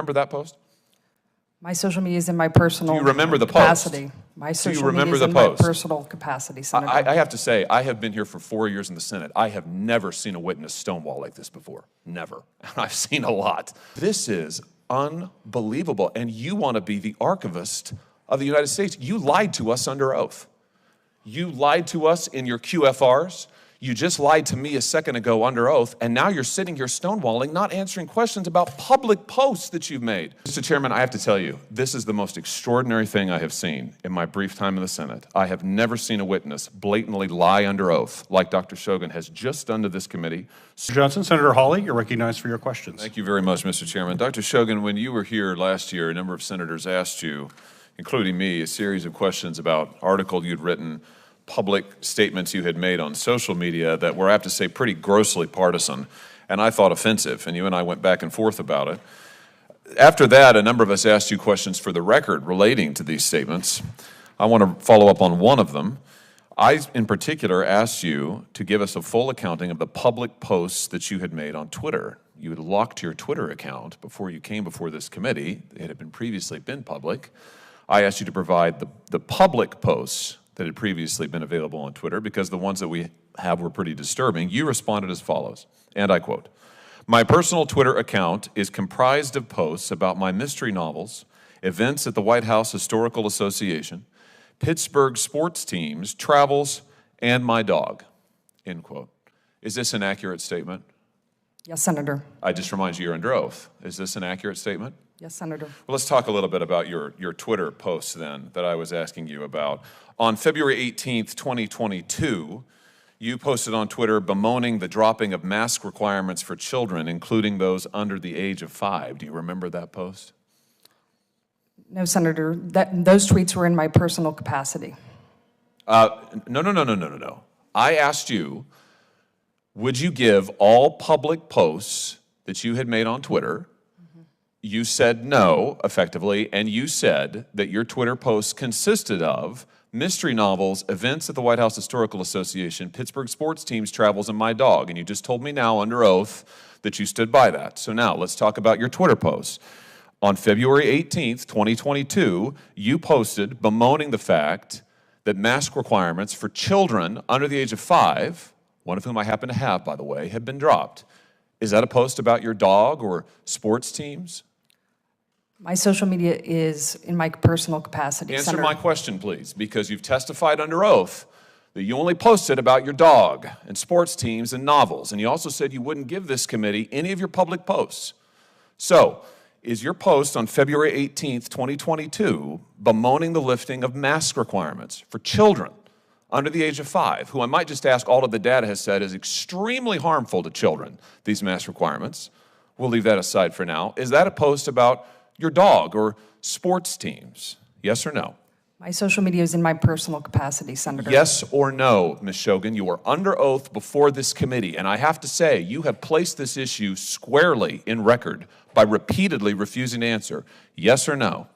Remember that post? My social media is in my personal Do you remember the capacity. post? My social remember media is the in post? my personal capacity, Senator. I have to say, I have been here for 4 years in the Senate. I have never seen a witness stonewall like this before. Never. And I've seen a lot. This is unbelievable. And you want to be the archivist of the United States. You lied to us under oath. You lied to us in your QFRs. You just lied to me a second ago under oath, and now you're sitting here stonewalling, not answering questions about public posts that you've made. Mr. Chairman, I have to tell you, this is the most extraordinary thing I have seen in my brief time in the Senate. I have never seen a witness blatantly lie under oath like Dr. Shogan has just done to this committee. Mr. Johnson, Senator Hawley, you're recognized for your questions. Thank you very much, Mr. Chairman. Dr. Shogan, when you were here last year, a number of senators asked you, including me, a series of questions about articles you'd written, public statements you had made on social media that were, I have to say, pretty grossly partisan, and I thought offensive, and you and I went back and forth about it. After that, a number of us asked you questions for the record relating to these statements. I want to follow up on one of them. I, in particular, asked you to give us a full accounting of the public posts that you had made on Twitter. You had locked your Twitter account before you came before this committee. It had been previously been public. I asked you to provide the public posts that had previously been available on Twitter because the ones that we have were pretty disturbing. You responded as follows, and I quote, "My personal Twitter account is comprised of posts about my mystery novels, events at the White House Historical Association, Pittsburgh sports teams, travels, and my dog," end quote. Is this an accurate statement? Yes, Senator. I just remind you you're under oath. Is this an accurate statement? Yes, Senator. Well, let's talk a little bit about your Twitter posts then that I was asking you about. On February 18th, 2022, you posted on Twitter bemoaning the dropping of mask requirements for children, including those under the age of 5. Do you remember that post? No, Senator. Those tweets were in my personal capacity. No. I asked you, would you give all public posts that you had made on Twitter? You said no, effectively, and you said that your Twitter posts consisted of mystery novels, events at the White House Historical Association, Pittsburgh sports teams, travels, and my dog. And you just told me now under oath that you stood by that. So now let's talk about your Twitter posts. On February 18th, 2022, you posted bemoaning the fact that mask requirements for children under the age of 5, one of whom I happen to have, by the way, had been dropped. Is that a post about your dog or sports teams? My social media is in my personal capacity, Answer Senator. my question, please, because you've testified under oath that you only posted about your dog and sports teams and novels, and you also said you wouldn't give this committee any of your public posts. So, is your post on February 18th, 2022, bemoaning the lifting of mask requirements for children under the age of 5, who I might just ask all of the data has said is extremely harmful to children, these mask requirements? We'll leave that aside for now. Is that a post about your dog or sports teams? Yes or no? My social media is in my personal capacity, Senator. Yes or no, Ms. Shogan? You are under oath before this committee, and I have to say, you have placed this issue squarely in record by repeatedly refusing to answer. Yes or no?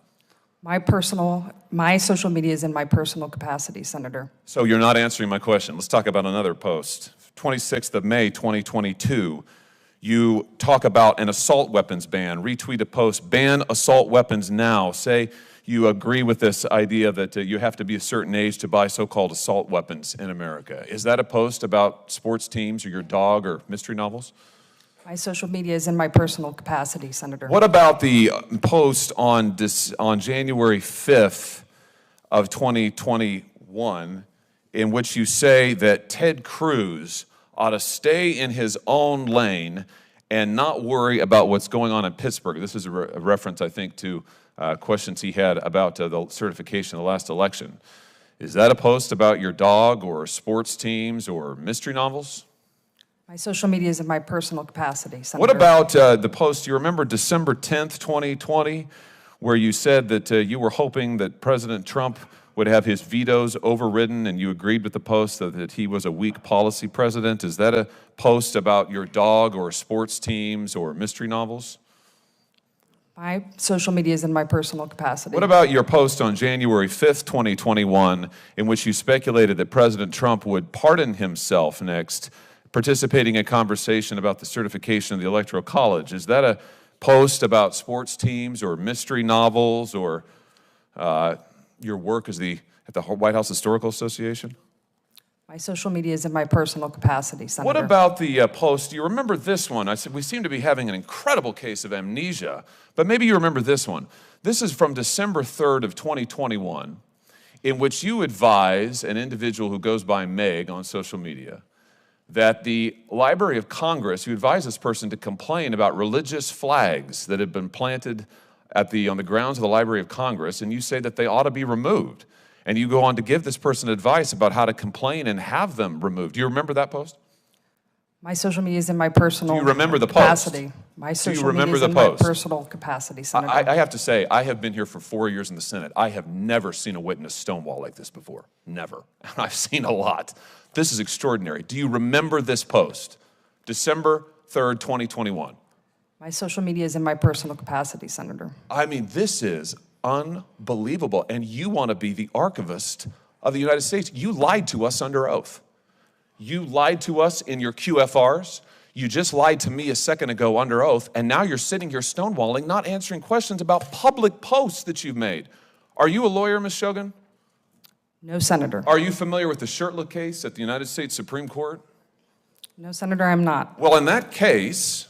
My social media is in my personal capacity, Senator. So you're not answering my question. Let's talk about another post. 26th of May, 2022. You talk about an assault weapons ban, retweet a post, ban assault weapons now. Say you agree with this idea that you have to be a certain age to buy so-called assault weapons in America. Is that a post about sports teams or your dog or mystery novels? My social media is in my personal capacity, Senator. What about the post on January 5th of 2021 in which you say that Ted Cruz ought to stay in his own lane and not worry about what's going on in Pittsburgh? This is a reference, I think, to questions he had about the certification of the last election. Is that a post about your dog or sports teams or mystery novels? My social media is in my personal capacity, Senator. What about the post, you remember December 10th, 2020, where you said that you were hoping that President Trump would have his vetoes overridden, and you agreed with the post that he was a weak policy president? Is that a post about your dog or sports teams or mystery novels? My social media is in my personal capacity. What about your post on January 5th, 2021, in which you speculated that President Trump would pardon himself next, participating in a conversation about the certification of the Electoral College? Is that a post about sports teams or mystery novels or your work at the White House Historical Association? My social media is in my personal capacity, Senator. What about the post? Do you remember this one? I said we seem to be having an incredible case of amnesia, but maybe you remember this one. This is from December 3rd of 2021, in which you advise an individual who goes by Meg on social media that the Library of Congress, you advise this person to complain about religious flags that have been planted on the grounds of the Library of Congress, and you say that they ought to be removed. And you go on to give this person advice about how to complain and have them removed. Do you remember that post? My social media is in my personal Do you remember the capacity. post? My social Do you remember media is the in post? my personal capacity, Senator. I have to say, I have been here for 4 years in the Senate. I have never seen a witness stonewall like this before. Never. And I've seen a lot. This is extraordinary. Do you remember this post? December 3rd, 2021. My social media is in my personal capacity, Senator. I mean, this is unbelievable. And you want to be the archivist of the United States. You lied to us under oath. You lied to us in your QFRs. You just lied to me a second ago under oath. And now you're sitting here stonewalling, not answering questions about public posts that you've made. Are you a lawyer, Ms. Shogan? No, Senator. Are you familiar with the Shurtleff case at the United States Supreme Court? No, Senator, I'm not. Well, in that case,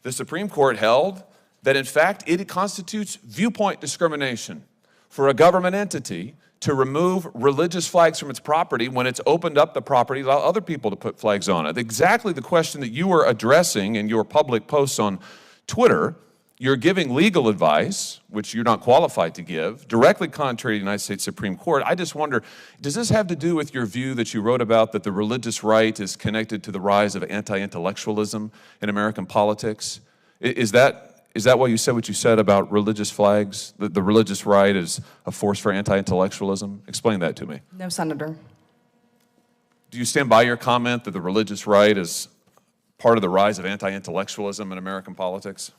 the Supreme Court held that, in fact, it constitutes viewpoint discrimination for a government entity to remove religious flags from its property when it's opened up the property to allow other people to put flags on it. Exactly the question that you were addressing in your public posts on Twitter. You're giving legal advice, which you're not qualified to give, directly contrary to the United States Supreme Court. I just wonder, does this have to do with your view that you wrote about that the religious right is connected to the rise of anti-intellectualism in American politics? Is that why you said what you said about religious flags, that the religious right is a force for anti-intellectualism? Explain that to me. No, Senator. Do you stand by your comment that the religious right is part of the rise of anti-intellectualism in American politics?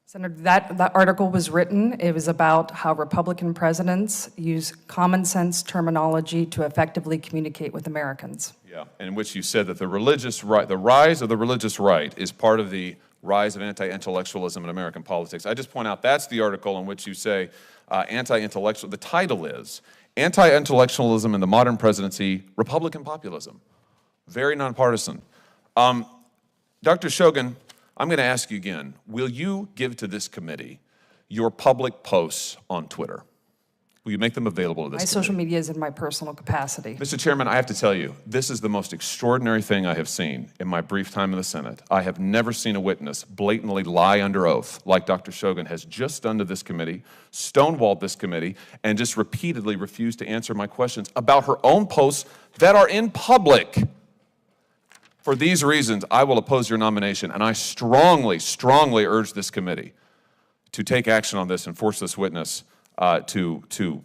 Senator, that article was written. It was about how Republican presidents use common sense terminology to effectively communicate with Americans. Yeah, in which you said that the religious right, the rise of the religious right is part of the rise of anti-intellectualism in American politics. I just point out that's the article in which you say anti-intellectual, the title is Anti-Intellectualism in the Modern Presidency, Republican Populism. Very nonpartisan. Dr. Shogan, I'm going to ask you again, will you give to this committee your public posts on Twitter? Will you make them available to this committee? My social media is in my personal capacity. Mr. Chairman, I have to tell you, this is the most extraordinary thing I have seen in my brief time in the Senate. I have never seen a witness blatantly lie under oath like Dr. Shogan has just done to this committee, stonewalled this committee, and just repeatedly refused to answer my questions about her own posts that are in public. For these reasons, I will oppose your nomination, and I strongly, strongly urge this committee to take action on this and force this witness to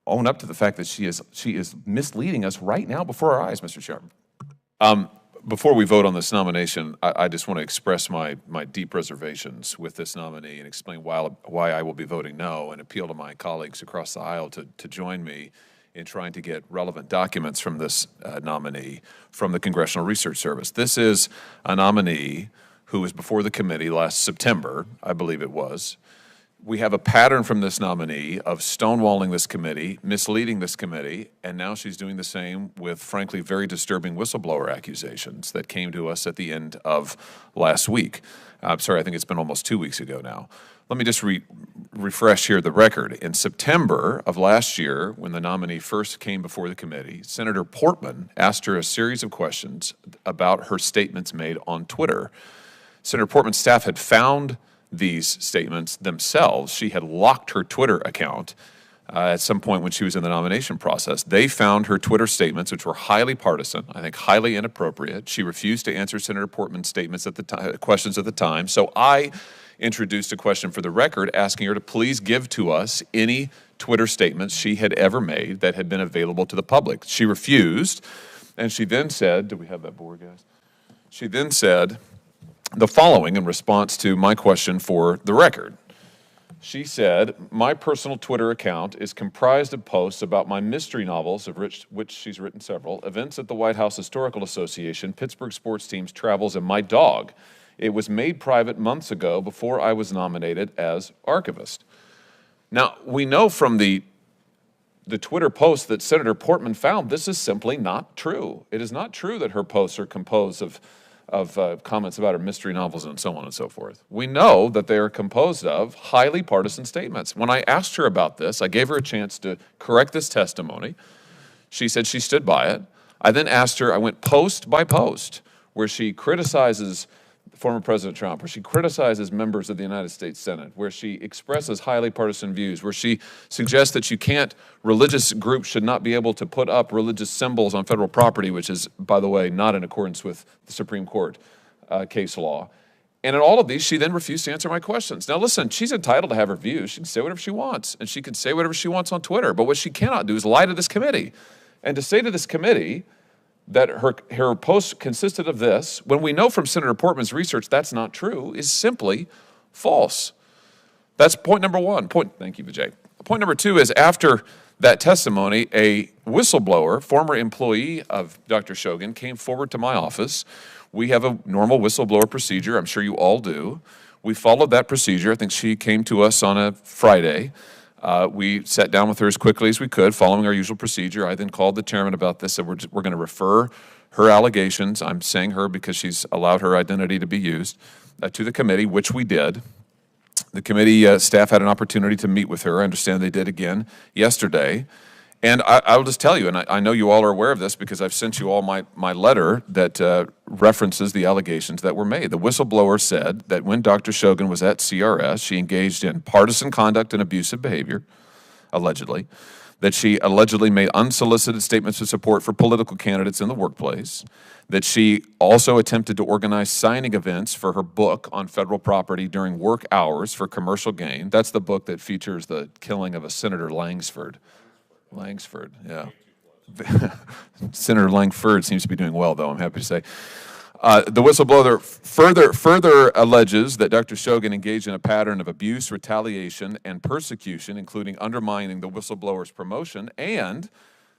own up to the fact that she is misleading us right now before our eyes, Mr. Chairman. Before we vote on this nomination, I just want to express my deep reservations with this nominee and explain why I will be voting no, and appeal to my colleagues across the aisle to join me in trying to get relevant documents from this nominee from the Congressional Research Service. This is a nominee who was before the committee last September, I believe it was. We have a pattern from this nominee of stonewalling this committee, misleading this committee, and now she's doing the same with, frankly, very disturbing whistleblower accusations that came to us at the end of last week. I'm sorry, I think it's been almost 2 weeks ago now. Let me just refresh here the record. In September of last year, when the nominee first came before the committee, Senator Portman asked her a series of questions about her statements made on Twitter. Senator Portman's staff had found these statements themselves. She had locked her Twitter account at some point when she was in the nomination process. They found her Twitter statements, which were highly partisan, I think highly inappropriate. She refused to answer Senator Portman's statements at the time, questions at the time. So I introduced a question for the record asking her to please give to us any Twitter statements she had ever made that had been available to the public. She refused, and she then said, do we have that board, guys? She then said the following in response to my question for the record. She said, my personal Twitter account is comprised of posts about my mystery novels, of which she's written several, events at the White House Historical Association, Pittsburgh sports teams, travels, and my dog. It was made private months ago before I was nominated as archivist. Now, we know from the Twitter post that Senator Portman found this is simply not true. It is not true that her posts are composed of comments about her mystery novels and so on and so forth. We know that they are composed of highly partisan statements. When I asked her about this, I gave her a chance to correct this testimony. She said she stood by it. I then asked her, I went post by post, where she criticizes former President Trump, where she criticizes members of the United States Senate, where she expresses highly partisan views, where she suggests that religious groups should not be able to put up religious symbols on federal property, which is, by the way, not in accordance with the Supreme Court case law. And in all of these, she then refused to answer my questions. Now listen, she's entitled to have her views. She can say whatever she wants, and she can say whatever she wants on Twitter. But what she cannot do is lie to this committee. And to say to this committee that her post consisted of this, when we know from Senator Portman's research that's not true, is simply false. That's point number one. Thank you, Vijay. Point number two is after that testimony, a whistleblower, former employee of Dr. Shogan, came forward to my office. We have a normal whistleblower procedure. I'm sure you all do. We followed that procedure. I think she came to us on a Friday. We sat down with her as quickly as we could, following our usual procedure. I then called the chairman about this, said we're going to refer her allegations, I'm saying her because she's allowed her identity to be used, to the committee, which we did. The committee staff had an opportunity to meet with her. I understand they did again yesterday. And I will just tell you, and I know you all are aware of this because I've sent you all my letter that references the allegations that were made. The whistleblower said that when Dr. Shogan was at CRS, she engaged in partisan conduct and abusive behavior, allegedly, that she allegedly made unsolicited statements of support for political candidates in the workplace, that she also attempted to organize signing events for her book on federal property during work hours for commercial gain. That's the book that features the killing of a Senator Langsford, yeah. Senator Langsford seems to be doing well, though, I'm happy to say. The whistleblower further alleges that Dr. Shogan engaged in a pattern of abuse, retaliation, and persecution, including undermining the whistleblower's promotion, and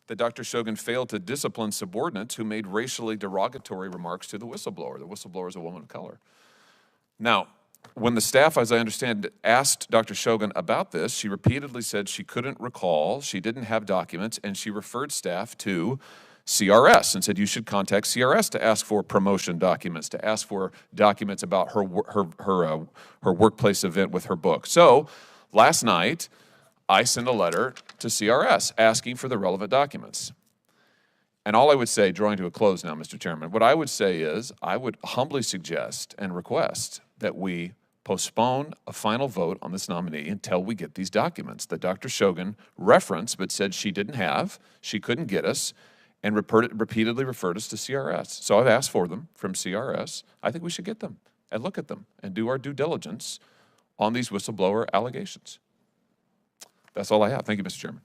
that Dr. Shogan failed to discipline subordinates who made racially derogatory remarks to the whistleblower. The whistleblower is a woman of color. Now, when the staff, as I understand, asked Dr. Shogan about this, she repeatedly said she couldn't recall, she didn't have documents, and she referred staff to CRS and said you should contact CRS to ask for promotion documents, to ask for documents about her workplace event with her book. So last night, I sent a letter to CRS asking for the relevant documents. And all I would say, drawing to a close now, Mr. Chairman, what I would say is I would humbly suggest and request that we postpone a final vote on this nominee until we get these documents that Dr. Shogan referenced but said she didn't have, she couldn't get us, and repeatedly referred us to CRS. So I've asked for them from CRS. I think we should get them and look at them and do our due diligence on these whistleblower allegations. That's all I have. Thank you, Mr. Chairman.